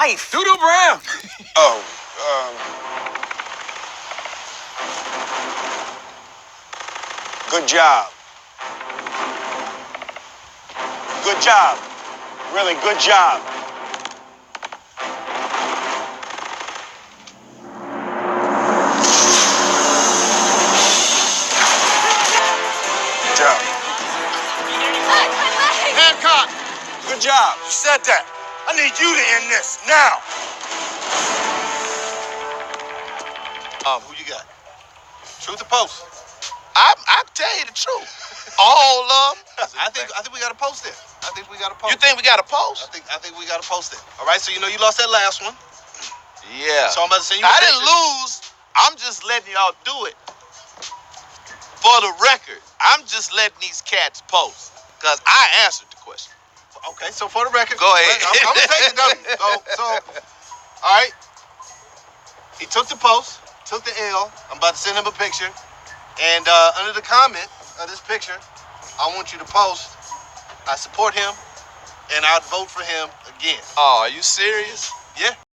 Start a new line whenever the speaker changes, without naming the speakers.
Life. Doodoo Brown.
Oh, good job. Good job. Really good job. Good job.
Hancock,
Good job.
you said that. I need you to end this now. Who you got? Truth or post?
I tell you the truth. All of them.
I think we got to post it. I think we got to post.
You think we got a post?
I think we got to post it. All right. So you know you lost that last one.
Yeah.
So I'm about to send you.
I didn't lose. I'm just letting y'all do it. For the record, I'm just letting these cats post because I answered the question.
Okay. So for the record,
Go ahead.
I'm gonna take the W. So all right. He took the post, took the L. I'm about to send him a picture, and under the comment of this picture, I want you to post, I support him, and I'd vote for him again.
Oh, are you serious?
Yeah.